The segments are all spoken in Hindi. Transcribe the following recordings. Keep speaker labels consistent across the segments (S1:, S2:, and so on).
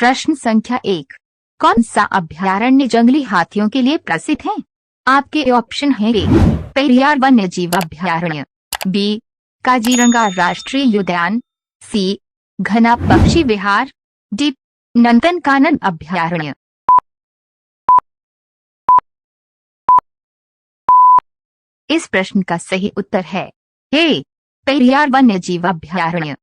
S1: प्रश्न संख्या 1। कौन सा अभयारण्य जंगली हाथियों के लिए प्रसिद्ध है? आपके ऑप्शन है: ए पेरियार वन्यजीव अभयारण्य, बी काजीरंगा राष्ट्रीय उद्यान, सी घना पक्षी विहार, डी नंदनकानन अभयारण्य। इस प्रश्न का सही उत्तर है ए पेरियार वन्यजीव अभयारण्य।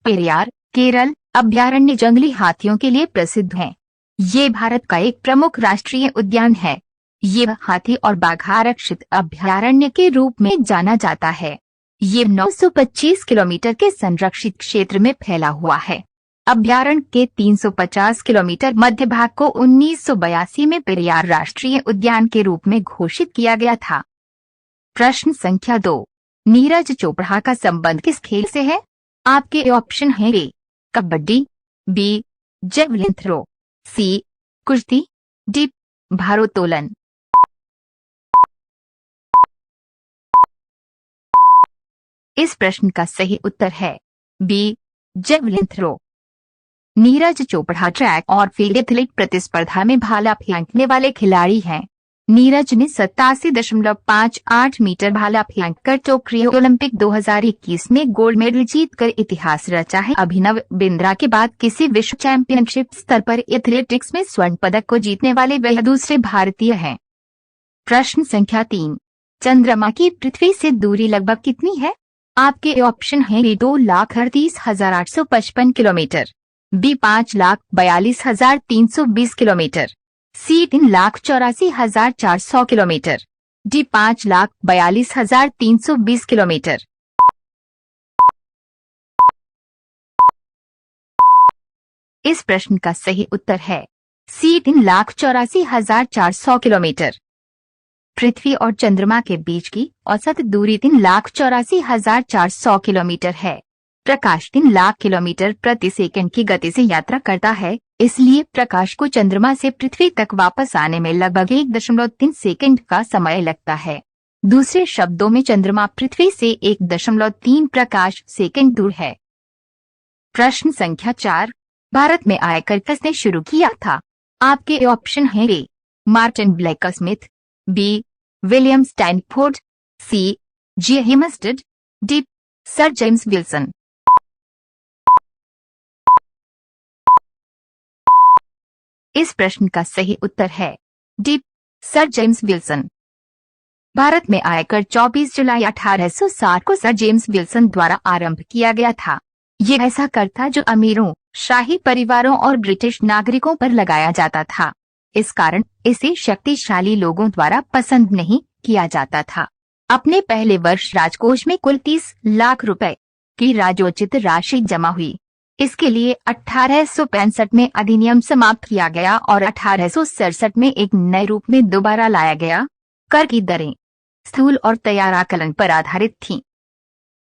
S1: पेरियार केरल अभयारण्य जंगली हाथियों के लिए प्रसिद्ध है। ये भारत का एक प्रमुख राष्ट्रीय उद्यान है। ये हाथी और बाघ आरक्षित अभयारण्य के रूप में जाना जाता है। ये 925 किलोमीटर के संरक्षित क्षेत्र में फैला हुआ है। अभयारण्य के 350 किलोमीटर मध्य भाग को 1982 में पेरियार राष्ट्रीय उद्यान के रूप में घोषित किया गया था। प्रश्न संख्या 2। नीरज चोपड़ा का संबंध किस खेल से है? आपके ऑप्शन है: A kabaddi, B javelin throw, C कुश्ती, डी भारोत्तोलन। इस प्रश्न का सही उत्तर है B javelin throw. Neeraj Chopra track और फील्ड एथलीट प्रतिस्पर्धा में भाला फेंकने वाले खिलाड़ी हैं। नीरज ने 87.58 मीटर भाला फेंककर टोक्यो ओलंपिक 2021 में गोल्ड मेडल जीतकर इतिहास रचा है। अभिनव बिंद्रा के बाद किसी विश्व चैंपियनशिप स्तर पर एथलेटिक्स में स्वर्ण पदक को जीतने वाले वह दूसरे भारतीय हैं। प्रश्न संख्या 3। चंद्रमा की पृथ्वी से दूरी लगभग कितनी है? आपके ऑप्शन है: 2,38,855 किलोमीटर, बी 5,42,320 किलोमीटर, सी 3,84,400 किलोमीटर, डी 5,42,320 किलोमीटर। इस प्रश्न का सही उत्तर है सी 3,84,400 किलोमीटर। पृथ्वी और चंद्रमा के बीच की औसत दूरी 3,84,400 किलोमीटर है। प्रकाश 3 लाख किलोमीटर प्रति सेकंड की गति से यात्रा करता है, इसलिए प्रकाश को चंद्रमा से पृथ्वी तक वापस आने में लगभग 1.3 सेकंड का समय लगता है। दूसरे शब्दों में चंद्रमा पृथ्वी से 1.3 प्रकाश सेकंड दूर है। प्रश्न संख्या 4। भारत में आयकर किसने शुरू किया था? आपके ऑप्शन है: A Martin Blake Smith, B William Stanford, C J Hempstead, D Sir James Wilson. इस प्रश्न का सही उत्तर है D Sir James Wilson. Bharat में आयकर 24 जुलाई 1860 को सर जेम्स विल्सन द्वारा आरंभ किया गया था। ये ऐसा कर था जो अमीरों, शाही परिवारों और ब्रिटिश नागरिकों पर लगाया जाता था। इस कारण इसे शक्तिशाली लोगों द्वारा पसंद नहीं किया जाता था। अपने पहले वर्ष राजकोष में कुल 30 लाख रुपए की राजोचित राशि जमा हुई। इसके लिए 1865 में अधिनियम समाप्त किया गया और 1867 में एक नए रूप में दोबारा लाया गया। कर की दरें स्थूल और तैयार आकलन पर आधारित थीं।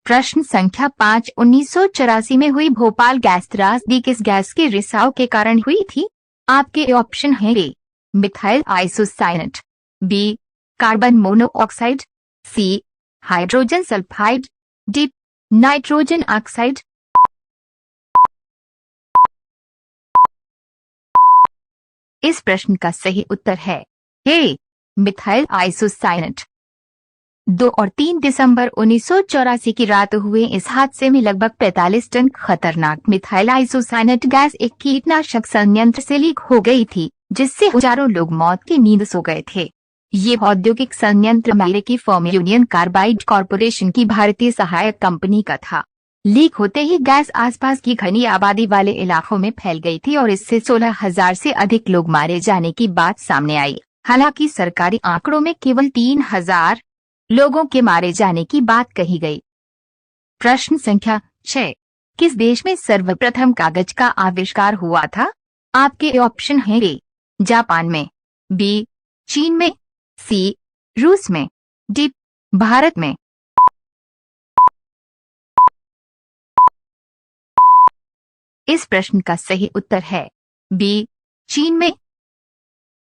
S1: प्रश्न संख्या 5। 1984 में हुई भोपाल गैस त्रासदी किस गैस के रिसाव के कारण हुई थी? आपके ऑप्शन है: A methyl isocyanate, B carbon monoxide, C hydrogen sulphide, D nitrogen oxide. इस प्रश्न का सही उत्तर है ए मिथाइल आइसोसाइनेट। 2 और 3 दिसंबर 1984 की रात हुए इस हादसे में लगभग 45 टन खतरनाक मिथाइल आइसोसाइनेट गैस एक कीटनाशक संयंत्र से लीक हो गई थी, जिससे हजारों लोग मौत की नींद सो गए थे। ये औद्योगिक संयंत्र अमेरिकी फर्म यूनियन कार्बाइड कॉरपोरेशन की भारतीय सहायक कंपनी का था। लीक होते ही गैस आसपास की घनी आबादी वाले इलाकों में फैल गई थी और इससे 16,000 से अधिक लोग मारे जाने की बात सामने आई। हालांकि सरकारी आंकड़ों में केवल 3,000 लोगों के मारे जाने की बात कही गई। प्रश्न संख्या 6। किस देश में सर्वप्रथम कागज का आविष्कार हुआ था? आपके ऑप्शन है: ए जापान में, बी चीन में, सी रूस में, डी भारत में। इस प्रश्न का सही उत्तर है बी चीन में।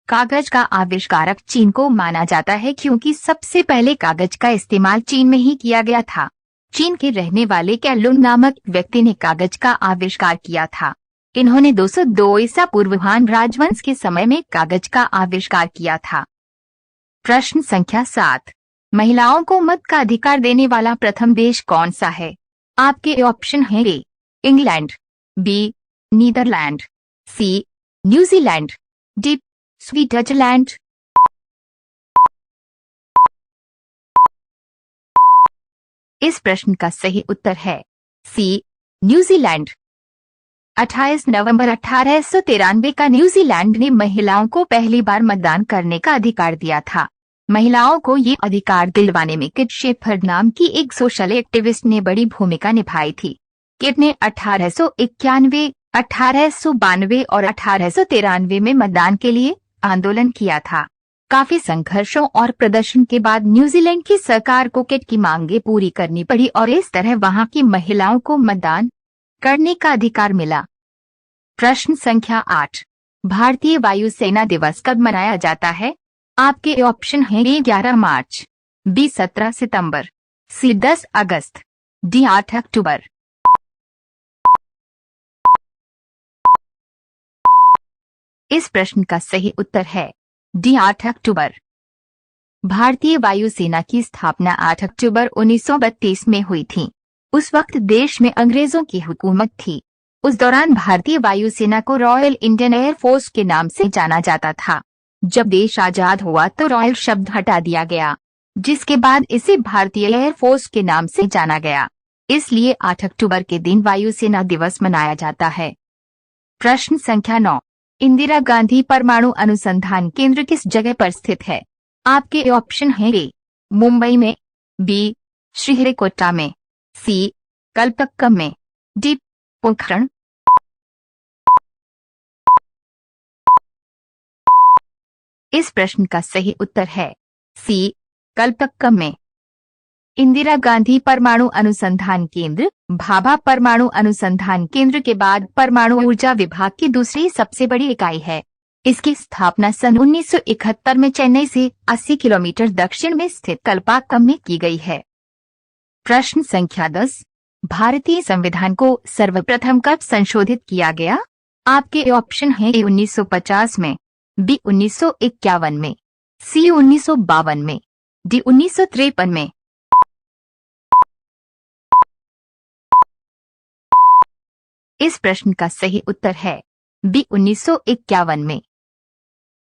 S1: कागज का आविष्कारक चीन को माना जाता है क्योंकि सबसे पहले कागज का इस्तेमाल चीन में ही किया गया था। चीन के रहने वाले कैलुन नामक व्यक्ति ने कागज का आविष्कार किया था। इन्होंने 202 ईसा पूर्व हान राजवंश के समय में कागज का आविष्कार किया था। प्रश्न संख्या 7, महिलाओं को मत का अधिकार देने वाला प्रथम देश कौन सा है? आपके ऑप्शन है A England, B Netherland, C New Zealand, D Switzerland. इस प्रश्न का सही उत्तर है सी न्यूजीलैंड। 28 नवंबर 1893 का न्यूजीलैंड ने महिलाओं को पहली बार मतदान करने का अधिकार दिया था। महिलाओं को ये अधिकार दिलवाने में किट शेफर्ड नाम की एक सोशल एक्टिविस्ट ने बड़ी भूमिका निभाई थी। किट ने 1891, 1892 और 1893 में मतदान के लिए आंदोलन किया था। काफी संघर्षों और प्रदर्शन के बाद न्यूजीलैंड की सरकार को किट की मांगें पूरी करनी पड़ी और इस तरह वहां की महिलाओं को मतदान करने का अधिकार मिला। प्रश्न संख्या 8, भारतीय वायुसेना दिवस कब मनाया जाता है? आपके ऑप्शन हैं ए 11 मार्च, बी 17 सितंबर, सी 10 अगस्त, डी 8 अक्टूबर। इस प्रश्न का सही उत्तर है डी 8 अक्टूबर। भारतीय वायुसेना की स्थापना 8 अक्टूबर 1932 में हुई थी। उस वक्त देश में अंग्रेजों की हुकूमत थी। उस दौरान भारतीय वायुसेना को रॉयल इंडियन एयरफोर्स के नाम से जाना जाता था। जब देश आजाद हुआ तो रॉयल शब्द हटा दिया गया, जिसके बाद इसे भारतीय एयरफोर्स के नाम से जाना गया। इसलिए 8 अक्टूबर के दिन वायुसेना दिवस मनाया जाता है। प्रश्न संख्या 9, इंदिरा गांधी परमाणु अनुसंधान केंद्र किस जगह पर स्थित है? आपके ऑप्शन हैं ए मुंबई में, बी श्रीहरिकोटा में, सी कलपक्कम में, डी पोखरण। इस प्रश्न का सही उत्तर है सी कलपक्कम में। इंदिरा गांधी परमाणु अनुसंधान केंद्र भाभा परमाणु अनुसंधान केंद्र के बाद परमाणु ऊर्जा विभाग की दूसरी सबसे बड़ी इकाई है। इसकी स्थापना सन 1971 में चेन्नई से 80 किलोमीटर दक्षिण में स्थित कलपाक्कम में की गई है। प्रश्न संख्या 10, भारतीय संविधान को सर्वप्रथम कब संशोधित किया गया? आपके ऑप्शन हैं ए 1950 में, बी 1951 में, सी 1952 में, डी 1953 में। इस प्रश्न का सही उत्तर है बी 1951 में।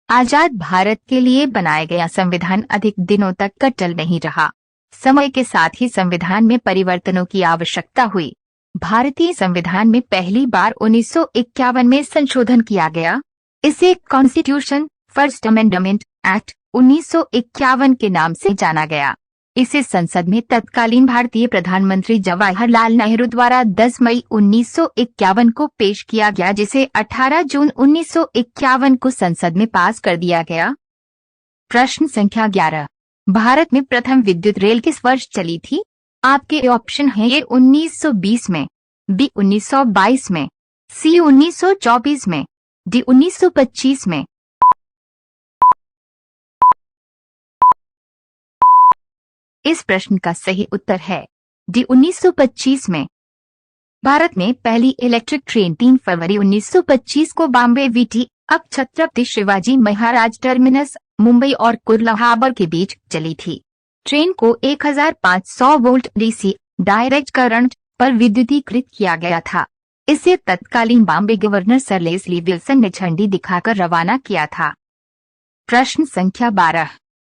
S1: आजाद भारत के लिए बनाया गया संविधान अधिक दिनों तक अटल नहीं रहा। समय के साथ ही संविधान में परिवर्तनों की आवश्यकता हुई। भारतीय संविधान में पहली बार 1951 में संशोधन किया गया। इसे कॉन्स्टिट्यूशन फर्स्ट अमेंडमेंट एक्ट 1951 के नाम से जाना गया। इसे संसद में तत्कालीन भारतीय प्रधानमंत्री जवाहरलाल नेहरू द्वारा 10 मई 1951 को पेश किया गया, जिसे 18 जून 1951 को संसद में पास कर दिया गया। प्रश्न संख्या 11, भारत में प्रथम विद्युत रेल किस वर्ष चली थी? आपके ऑप्शन हैं ए 1920 में, बी 1922 में, सी 1924 में, डी 1925 में। इस प्रश्न का सही उत्तर है डी 1925 में। भारत में पहली इलेक्ट्रिक ट्रेन 3 फरवरी 1925 को बॉम्बे वीटी अब छत्रपति शिवाजी महाराज टर्मिनस मुंबई और कुर्ला हार्बर के बीच चली थी। ट्रेन को 1500 वोल्ट डीसी डायरेक्ट करंट पर विद्युतीकृत किया गया था। इसे तत्कालीन Bombay governor sir Leslie Wilson ने झंडी दिखाकर रवाना किया था। प्रश्न संख्या 12,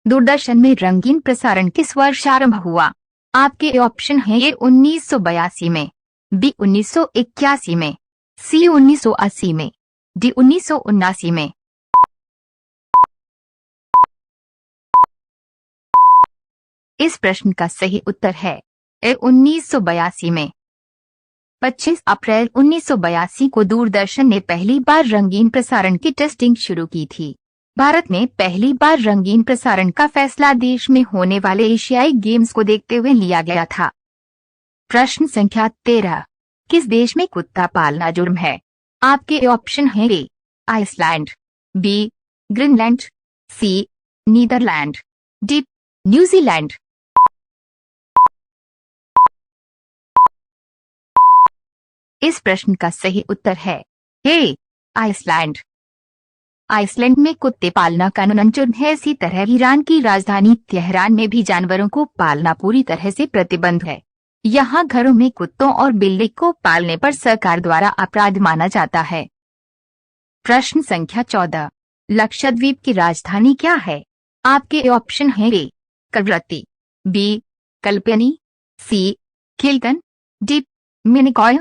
S1: दूरदर्शन में रंगीन प्रसारण किस वर्ष आरंभ हुआ? आपके ऑप्शन हैं ए 1982 में, बी 1981 में, सी 1980 में, डी 1979 में। इस प्रश्न का सही उत्तर है ए 1982 में। 25 अप्रैल 1982 को दूरदर्शन ने पहली बार रंगीन प्रसारण की टेस्टिंग शुरू की थी। भारत में पहली बार रंगीन प्रसारण का फैसला देश में होने वाले एशियाई गेम्स को देखते हुए लिया गया था। प्रश्न संख्या 13, किस देश में कुत्ता पालना जुर्म है? आपके ऑप्शन हैं ए आइसलैंड, बी ग्रीनलैंड, सी नीदरलैंड, डी न्यूजीलैंड। इस प्रश्न का सही उत्तर है ए आइसलैंड। आइसलैंड में कुत्ते पालना कानूनन जुर्म है। इसी तरह ईरान की राजधानी तेहरान में भी जानवरों को पालना पूरी तरह से प्रतिबंध है। यहाँ घरों में कुत्तों और बिल्ली को पालने पर सरकार द्वारा अपराध माना जाता है। प्रश्न संख्या 14। लक्षद्वीप की राजधानी क्या है? आपके ऑप्शन है ए कवरत्ती, बी कल्पेनी, सी किल्टन, डी मिनिकॉय।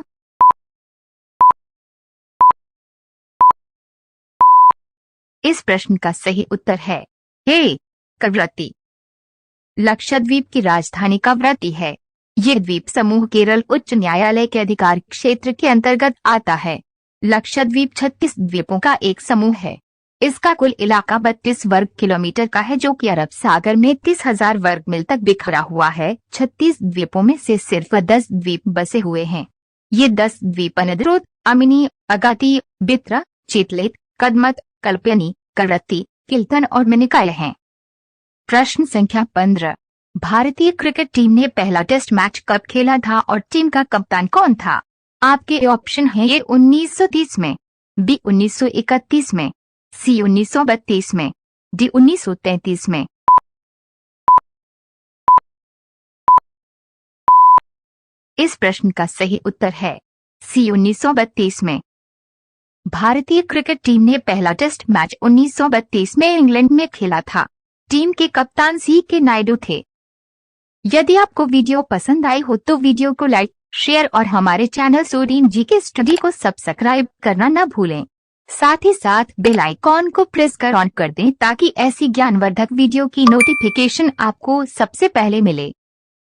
S1: इस प्रश्न का सही उत्तर है ए कवरत्ती। लक्षद्वीप की राजधानी कवरत्ती है। ये द्वीप समूह केरल उच्च न्यायालय के अधिकार क्षेत्र के अंतर्गत आता है। लक्षद्वीप 36 द्वीपों का एक समूह है। इसका कुल इलाका 32 वर्ग किलोमीटर का है, जो कि अरब सागर में 30,000 वर्ग मील तक बिखरा हुआ है। 36 द्वीपों में से सिर्फ 10 द्वीप बसे हुए हैं। ये 10 द्वीप अनद्रोथ, अमिनी, अगाती, बित्रा, चितलेत, कदमत, कल्पेनी, कवरत्ती, किल्टन और मिनिकॉय हैं। प्रश्न संख्या 15। भारतीय क्रिकेट टीम ने पहला टेस्ट मैच कब खेला था और टीम का कप्तान कौन था? आपके ऑप्शन हैं ए 1930 में, बी 1931 में, सी 1932 में, डी 1933 में। इस प्रश्न का सही उत्तर है सी 1932 में। भारतीय क्रिकेट टीम ने पहला टेस्ट मैच 1932 में इंग्लैंड में खेला था। टीम के कप्तान सी के नायडू थे। यदि आपको वीडियो पसंद आई हो तो वीडियो को लाइक, शेयर और हमारे चैनल सूरीन जीके स्टडी को सब्सक्राइब करना न भूलें। साथ ही साथ बेल आइकॉन को प्रेस कर ऑन कर दें ताकि ऐसी ज्ञानवर्धक वीडियो की नोटिफिकेशन आपको सबसे पहले मिले।